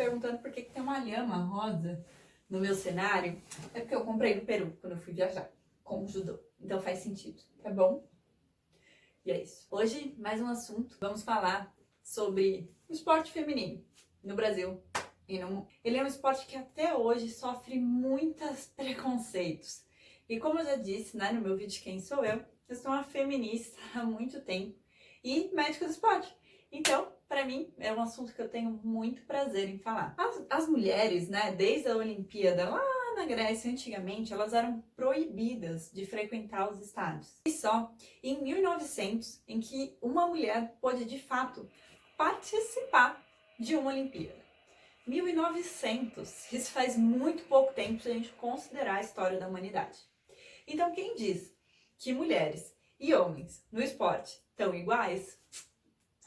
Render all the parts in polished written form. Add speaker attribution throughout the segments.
Speaker 1: perguntando por que tem uma lhama rosa no meu cenário, é porque eu comprei no Peru quando eu fui viajar com o judô. Então faz sentido, tá bom? E é isso. Hoje, mais um assunto. Vamos falar sobre o esporte feminino no Brasil e no mundo. Ele é um esporte que até hoje sofre muitos preconceitos. E como eu já disse, né, no meu vídeo Quem Sou Eu sou uma feminista há muito tempo e médica do esporte. Então, para mim, é um assunto que eu tenho muito prazer em falar. As mulheres, né, desde a Olimpíada lá na Grécia, antigamente, elas eram proibidas de frequentar os estádios. E só em 1900, em que uma mulher pôde, de fato, participar de uma Olimpíada. 1900, isso faz muito pouco tempo se a gente considerar a história da humanidade. Então, quem diz que mulheres e homens no esporte estão iguais,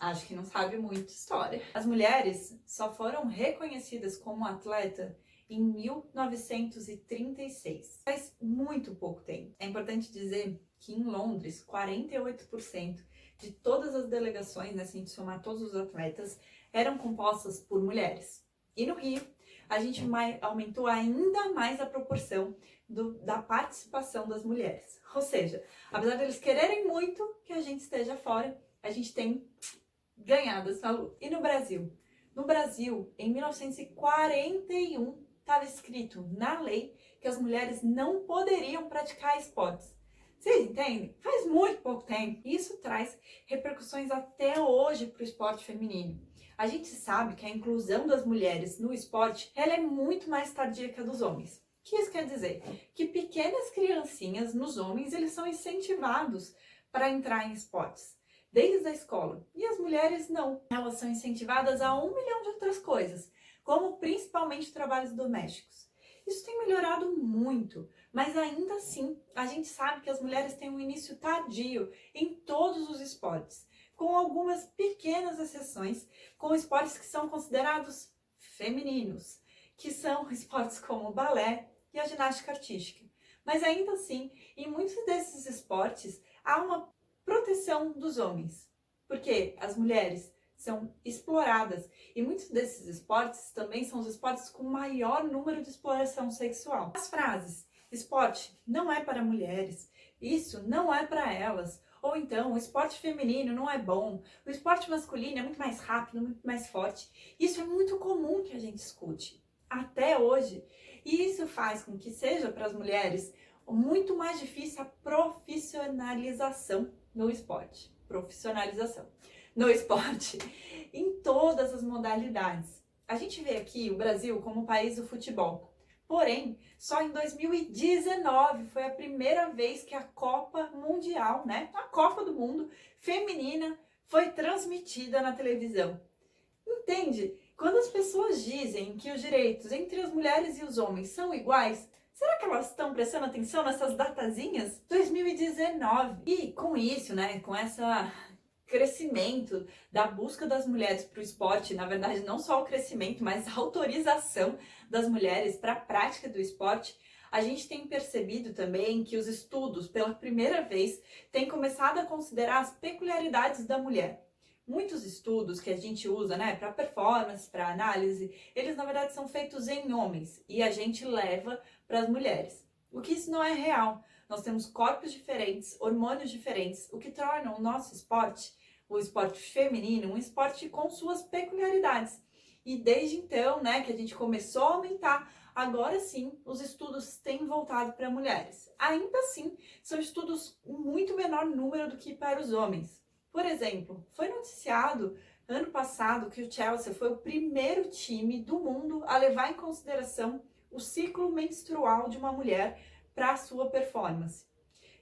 Speaker 1: acho que não sabe muito história. As mulheres só foram reconhecidas como atleta em 1936. Faz muito pouco tempo. É importante dizer que em Londres, 48% de todas as delegações, né, se a gente somar todos os atletas, eram compostas por mulheres. E no Rio, a gente aumentou ainda mais a proporção da participação das mulheres. Ou seja, apesar deles quererem muito que a gente esteja fora, a gente tem ganhado essa luta. E no Brasil? No Brasil, em 1941, estava escrito na lei que as mulheres não poderiam praticar esportes. Vocês entendem? Faz muito pouco tempo. Isso traz repercussões até hoje para o esporte feminino. A gente sabe que a inclusão das mulheres no esporte ela é muito mais tardia que a dos homens. O que isso quer dizer? Que pequenas criancinhas nos homens eles são incentivados para entrar em esportes desde a escola. E as mulheres não. Elas são incentivadas a 1 milhão de outras coisas, como principalmente trabalhos domésticos. Isso tem melhorado muito, mas ainda assim a gente sabe que as mulheres têm um início tardio em todos os esportes, com algumas pequenas exceções, com esportes que são considerados femininos, que são esportes como o balé e a ginástica artística. Mas ainda assim, em muitos desses esportes, há uma proteção dos homens, porque as mulheres são exploradas e muitos desses esportes também são os esportes com maior número de exploração sexual. As frases, esporte não é para mulheres, isso não é para elas, ou então o esporte feminino não é bom, o esporte masculino é muito mais rápido, muito mais forte, isso é muito comum que a gente escute até hoje, e isso faz com que seja para as mulheres muito mais difícil a profissionalização no esporte. Profissionalização no esporte, em todas as modalidades. A gente vê aqui o Brasil como o país do futebol. Porém, só em 2019 foi a primeira vez que a Copa Mundial, né, a Copa do Mundo feminina foi transmitida na televisão. Entende? Quando as pessoas dizem que os direitos entre as mulheres e os homens são iguais, será que elas estão prestando atenção nessas datazinhas? 2019. E com isso, né, com esse crescimento da busca das mulheres para o esporte, na verdade não só o crescimento, mas a autorização das mulheres para a prática do esporte, a gente tem percebido também que os estudos, pela primeira vez, têm começado a considerar as peculiaridades da mulher. Muitos estudos que a gente usa, né, para performance, para análise, eles na verdade são feitos em homens e a gente leva para as mulheres. O que isso não é real. Nós temos corpos diferentes, hormônios diferentes, o que torna o nosso esporte, o esporte feminino, um esporte com suas peculiaridades. E desde então, né, que a gente começou a aumentar, agora sim, os estudos têm voltado para mulheres. Ainda assim, são estudos em muito menor número do que para os homens. Por exemplo, foi noticiado ano passado que o Chelsea foi o primeiro time do mundo a levar em consideração o ciclo menstrual de uma mulher para a sua performance.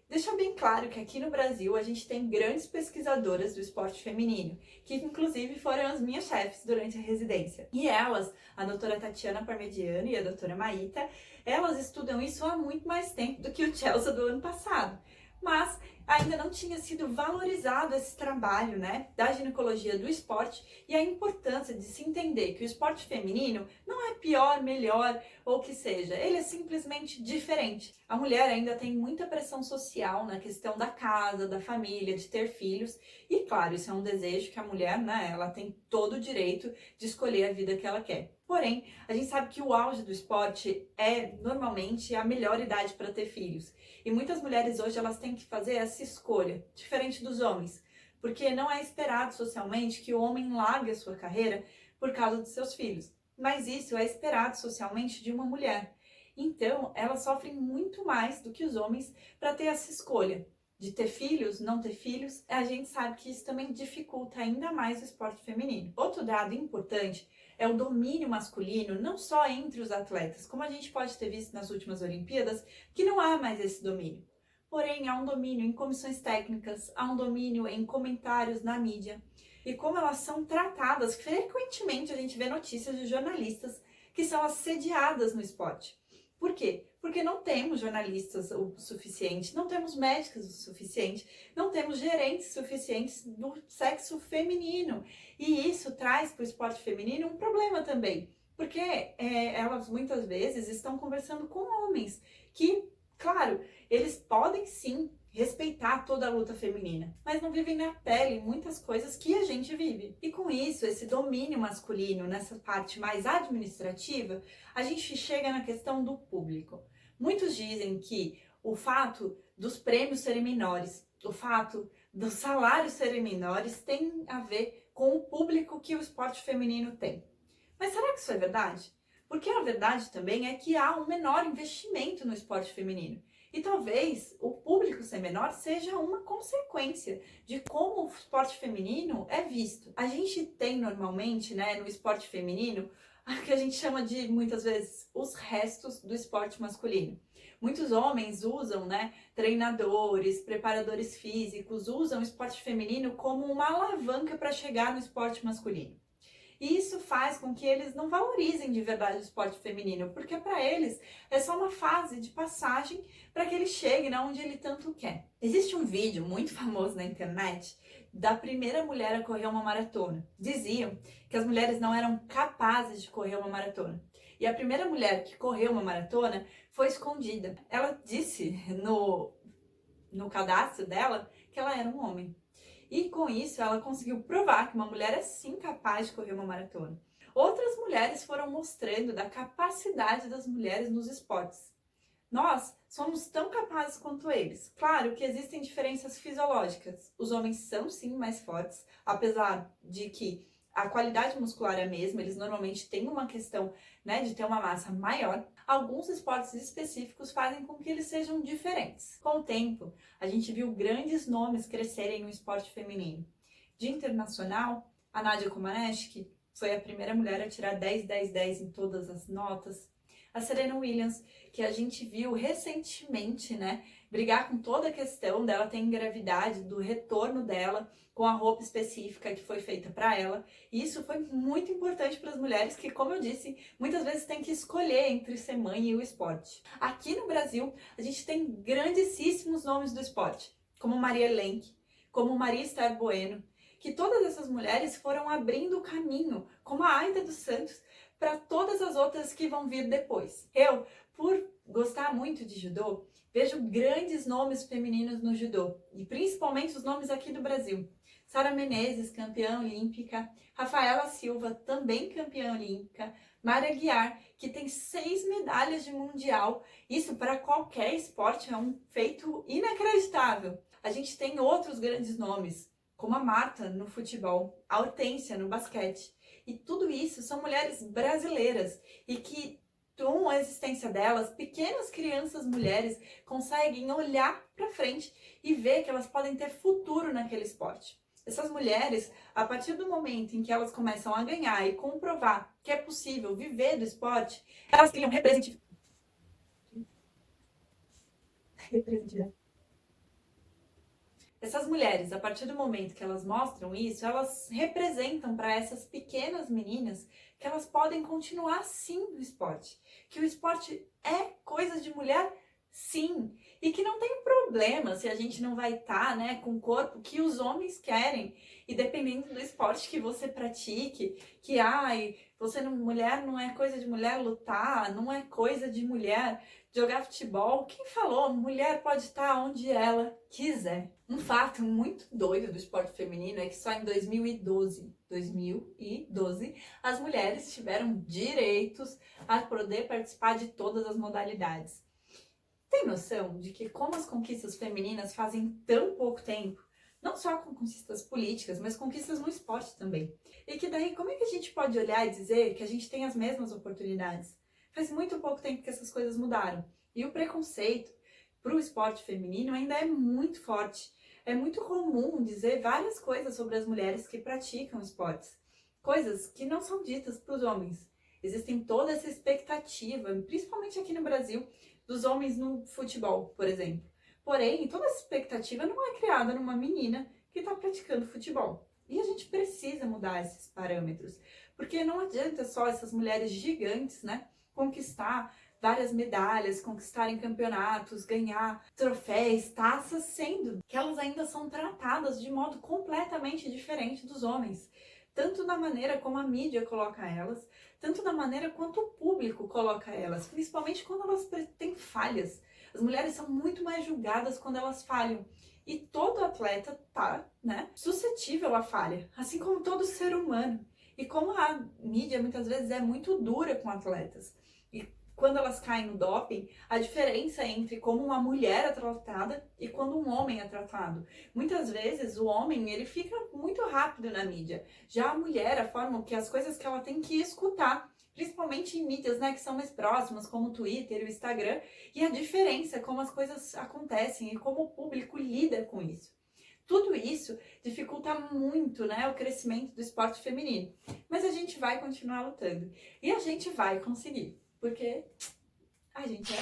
Speaker 1: Deixa bem claro que aqui no Brasil a gente tem grandes pesquisadoras do esporte feminino, que inclusive foram as minhas chefes durante a residência. E elas, a doutora Tatiana Parmediano e a doutora Maíta, elas estudam isso há muito mais tempo do que o Chelsea do ano passado. Mas ainda não tinha sido valorizado esse trabalho, né, da ginecologia do esporte e a importância de se entender que o esporte feminino não é pior, melhor ou o que seja, ele é simplesmente diferente. A mulher ainda tem muita pressão social na questão da casa, da família, de ter filhos e, claro, isso é um desejo que a mulher, né, ela tem todo o direito de escolher a vida que ela quer. Porém, a gente sabe que o auge do esporte é normalmente a melhor idade para ter filhos. E muitas mulheres hoje elas têm que fazer essa escolha, diferente dos homens, porque não é esperado socialmente que o homem largue a sua carreira por causa dos seus filhos. Mas isso é esperado socialmente de uma mulher. Então, elas sofrem muito mais do que os homens para ter essa escolha de ter filhos, não ter filhos. A gente sabe que isso também dificulta ainda mais o esporte feminino. Outro dado importante é o domínio masculino, não só entre os atletas, como a gente pode ter visto nas últimas Olimpíadas, que não há mais esse domínio. Porém, há um domínio em comissões técnicas, há um domínio em comentários na mídia. E como elas são tratadas, frequentemente a gente vê notícias de jornalistas que são assediadas no esporte. Por quê? Porque não temos jornalistas o suficiente, não temos médicos o suficiente, não temos gerentes suficientes do sexo feminino. E isso traz para o esporte feminino um problema também, porque elas muitas vezes estão conversando com homens que, claro, eles podem sim respeitar toda a luta feminina, mas não vivem na pele muitas coisas que a gente vive. E com isso, esse domínio masculino nessa parte mais administrativa, a gente chega na questão do público. Muitos dizem que o fato dos prêmios serem menores, o fato dos salários serem menores tem a ver com o público que o esporte feminino tem. Mas será que isso é verdade? Porque a verdade também é que há um menor investimento no esporte feminino. E talvez o público ser menor seja uma consequência de como o esporte feminino é visto. A gente tem normalmente, né, no esporte feminino, o que a gente chama de, muitas vezes, os restos do esporte masculino. Muitos homens usam, né, treinadores, preparadores físicos, usam o esporte feminino como uma alavanca para chegar no esporte masculino. E isso faz com que eles não valorizem de verdade o esporte feminino, porque para eles é só uma fase de passagem para que ele chegue onde ele tanto quer. Existe um vídeo muito famoso na internet da primeira mulher a correr uma maratona. Diziam que as mulheres não eram capazes de correr uma maratona. E a primeira mulher que correu uma maratona foi escondida. Ela disse no cadastro dela que ela era um homem. E com isso ela conseguiu provar que uma mulher é sim capaz de correr uma maratona. Outras mulheres foram mostrando da capacidade das mulheres nos esportes. Nós somos tão capazes quanto eles. Claro que existem diferenças fisiológicas. Os homens são sim mais fortes, apesar de que a qualidade muscular é a mesma, eles normalmente têm uma questão, né, de ter uma massa maior. Alguns esportes específicos fazem com que eles sejam diferentes. Com o tempo, a gente viu grandes nomes crescerem no esporte feminino. De internacional, a Nadia Comaneci, que foi a primeira mulher a tirar 10, 10, 10 em todas as notas. A Serena Williams, que a gente viu recentemente, né, brigar com toda a questão dela ter engravidade, do retorno dela com a roupa específica que foi feita para ela. E isso foi muito importante para as mulheres que, como eu disse, muitas vezes têm que escolher entre ser mãe e o esporte. Aqui no Brasil, a gente tem grandíssimos nomes do esporte, como Maria Lenk, como Maria Esther Bueno, que todas essas mulheres foram abrindo o caminho, como a Aida dos Santos, para todas as outras que vão vir depois. Eu, por gostar muito de judô, vejo grandes nomes femininos no judô, e principalmente os nomes aqui do Brasil. Sara Menezes, campeã olímpica, Rafaela Silva, também campeã olímpica, Mara Guiar, que tem 6 medalhas de mundial. Isso para qualquer esporte é um feito inacreditável. A gente tem outros grandes nomes, como a Marta no futebol, a Hortência no basquete. E tudo isso são mulheres brasileiras e que, com a existência delas, pequenas crianças mulheres conseguem olhar para frente e ver que elas podem ter futuro naquele esporte. Essas mulheres, a partir do momento em que elas começam a ganhar e comprovar que é possível viver do esporte, elas criam representatividade. Essas mulheres, a partir do momento que elas mostram isso, elas representam para essas pequenas meninas que elas podem continuar sim no esporte. Que o esporte é coisa de mulher Sim, e que não tem problema se a gente não vai estar, né, com o corpo que os homens querem. E dependendo do esporte que você pratique, que ai, você não, mulher não é coisa de mulher lutar, não é coisa de mulher jogar futebol. Quem falou? Mulher pode estar onde ela quiser. Um fato muito doido do esporte feminino é que só em 2012, as mulheres tiveram direitos a poder participar de todas as modalidades. Tem noção de que como as conquistas femininas fazem tão pouco tempo, não só com conquistas políticas, mas conquistas no esporte também. E que daí, como é que a gente pode olhar e dizer que a gente tem as mesmas oportunidades? Faz muito pouco tempo que essas coisas mudaram. E o preconceito para o esporte feminino ainda é muito forte. É muito comum dizer várias coisas sobre as mulheres que praticam esportes. Coisas que não são ditas para os homens. Existem toda essa expectativa, principalmente aqui no Brasil, dos homens no futebol, por exemplo. Porém, toda essa expectativa não é criada numa menina que está praticando futebol. E a gente precisa mudar esses parâmetros, porque não adianta só essas mulheres gigantes, né, conquistar várias medalhas, conquistarem campeonatos, ganhar troféus, taças, sendo que elas ainda são tratadas de modo completamente diferente dos homens. Tanto na maneira como a mídia coloca elas, tanto na maneira quanto o público coloca elas, principalmente quando elas têm falhas. As mulheres são muito mais julgadas quando elas falham. E todo atleta tá, né, suscetível à falha, assim como todo ser humano. E como a mídia muitas vezes é muito dura com atletas. E quando elas caem no doping, a diferença entre como uma mulher é tratada e quando um homem é tratado. Muitas vezes o homem, ele fica muito rápido na mídia. Já a mulher, a forma que as coisas que ela tem que escutar, principalmente em mídias, né, que são mais próximas, como o Twitter e o Instagram, e a diferença como as coisas acontecem e como o público lida com isso. Tudo isso dificulta muito, né, o crescimento do esporte feminino. Mas a gente vai continuar lutando. E a gente vai conseguir. Porque a gente é